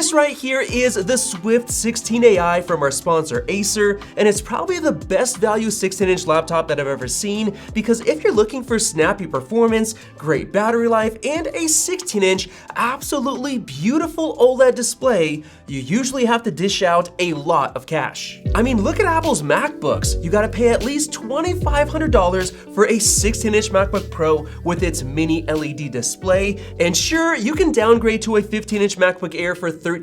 This right here is the Swift 16AI from our sponsor Acer, and it's probably the best value 16-inch laptop that I've ever seen, because if you're looking for snappy performance, great battery life, and a 16-inch absolutely beautiful OLED display, you usually have to dish out a lot of cash. I mean, look at Apple's MacBooks. You gotta pay at least $2,500 for a 16-inch MacBook Pro with its mini LED display, and sure, you can downgrade to a 15-inch MacBook Air for $1,300,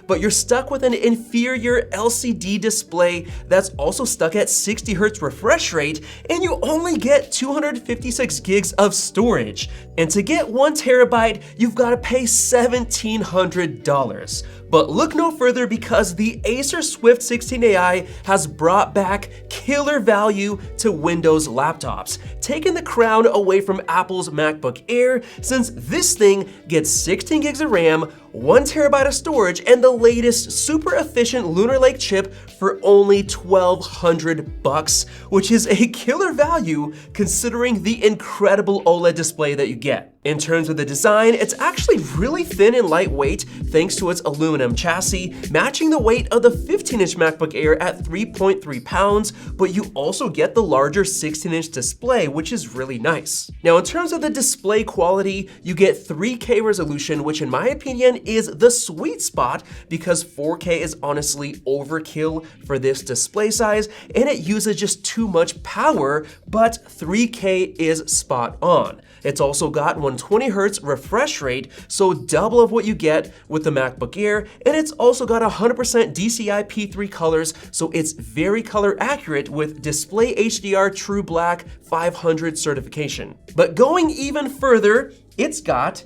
but you're stuck with an inferior LCD display that's also stuck at 60 Hz refresh rate, and you only get 256 gigs of storage. And to get 1 terabyte, you've got to pay $1,700. But look no further, because the Acer Swift 16AI has brought back killer value to Windows laptops, taking the crown away from Apple's MacBook Air, since this thing gets 16 gigs of RAM, 1 terabyte of storage, and the latest super efficient Lunar Lake chip for only $1,200, which is a killer value considering the incredible OLED display that you get. In terms of the design, it's actually really thin and lightweight thanks to its aluminum chassis, matching the weight of the 15-inch MacBook Air at 3.3 pounds, but you also get the larger 16-inch display, which is really nice. Now, in terms of the display quality, you get 3K resolution, which in my opinion is the sweet spot, because 4K is honestly overkill for this display size, and it uses just too much power, but 3K is spot on. It's also got 120 Hz refresh rate, so double of what you get with the MacBook Air, and it's also got 100% DCI P3 colors, so it's very color accurate with Display HDR True Black 500 certification. But going even further, it's got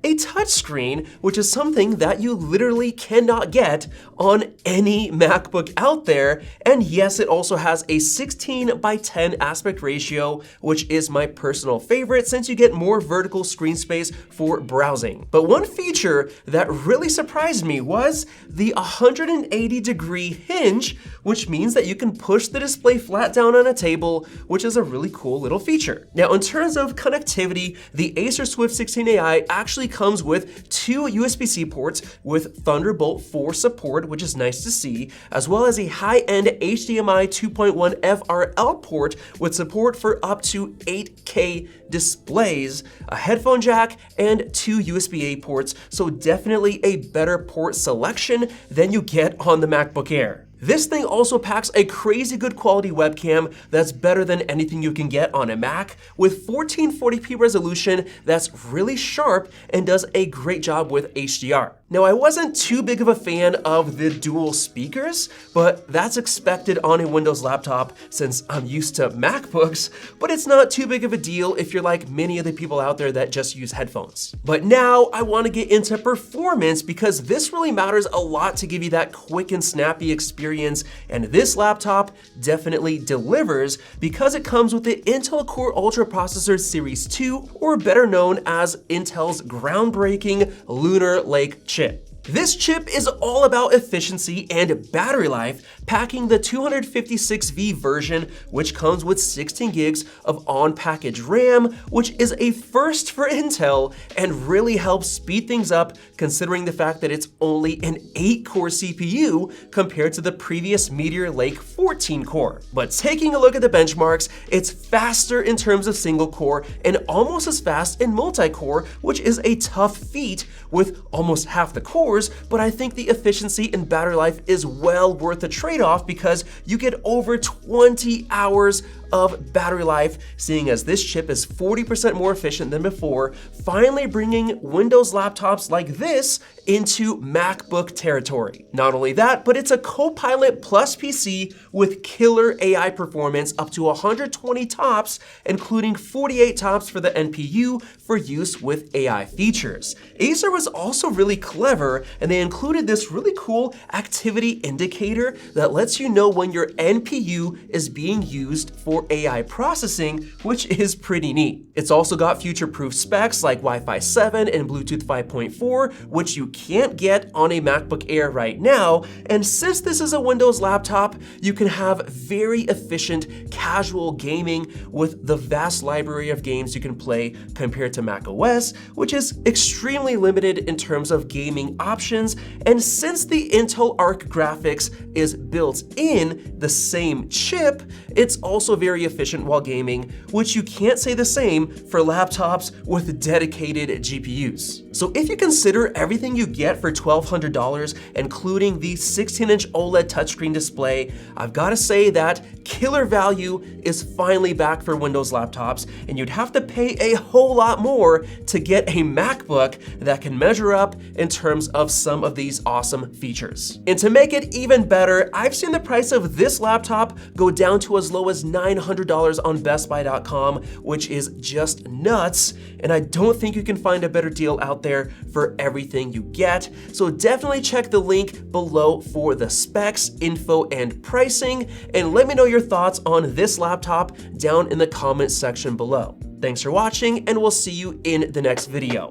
a touchscreen, which is something that you literally cannot get on any MacBook out there. And yes, it also has a 16:10 aspect ratio, which is my personal favorite since you get more vertical screen space for browsing. But one feature that really surprised me was the 180-degree hinge, which means that you can push the display flat down on a table, which is a really cool little feature. Now, in terms of connectivity, the Acer Swift 16AI actually comes with 2 USB-C ports with Thunderbolt 4 support, which is nice to see, as well as a high-end HDMI 2.1 FRL port with support for up to 8K displays, a headphone jack, and 2 USB-A ports, so definitely a better port selection than you get on the MacBook Air. This thing also packs a crazy good quality webcam that's better than anything you can get on a Mac, with 1440p resolution that's really sharp and does a great job with HDR. Now, I wasn't too big of a fan of the dual speakers, but that's expected on a Windows laptop since I'm used to MacBooks, but it's not too big of a deal if you're like many of the people out there that just use headphones. But now I want to get into performance, because this really matters a lot to give you that quick and snappy experience, and this laptop definitely delivers because it comes with the Intel Core Ultra Processor Series 2, or better known as Intel's groundbreaking Lunar Lake chip. This chip is all about efficiency and battery life, packing the 256V version, which comes with 16 gigs of on-package RAM, which is a first for Intel and really helps speed things up considering the fact that it's only an 8-core CPU compared to the previous Meteor Lake 14-core. But taking a look at the benchmarks, it's faster in terms of single core and almost as fast in multi-core, which is a tough feat with almost half the cores, but I think the efficiency and battery life is well worth the trade-off, because you get over 20 hours of battery life, seeing as this chip is 40% more efficient than before, finally bringing Windows laptops like this into MacBook territory. Not only that, but it's a Copilot Plus PC with killer AI performance up to 120 TOPS, including 48 TOPS for the NPU for use with AI features. Acer was also really clever, and they included this really cool activity indicator that lets you know when your NPU is being used for conventional AI processing, which is pretty neat. It's also got future-proof specs like Wi-Fi 7 and Bluetooth 5.4, which you can't get on a MacBook Air right now, and since this is a Windows laptop, you can have very efficient casual gaming with the vast library of games you can play compared to macOS, which is extremely limited in terms of gaming options, and since the Intel Arc graphics is built in the same chip, it's also very efficient while gaming, which you can't say the same for laptops with dedicated GPUs. So if you consider everything you get for $1,200, including the 16-inch OLED touchscreen display, I've got to say that killer value is finally back for Windows laptops, and you'd have to pay a whole lot more to get a MacBook that can measure up in terms of some of these awesome features. And to make it even better, I've seen the price of this laptop go down to as low as $900 on bestbuy.com, which is just nuts, and I don't think you can find a better deal out there for everything you get. So definitely check the link below for the specs, info, and pricing, and let me know your thoughts on this laptop down in the comments section below. Thanks for watching, and we'll see you in the next video.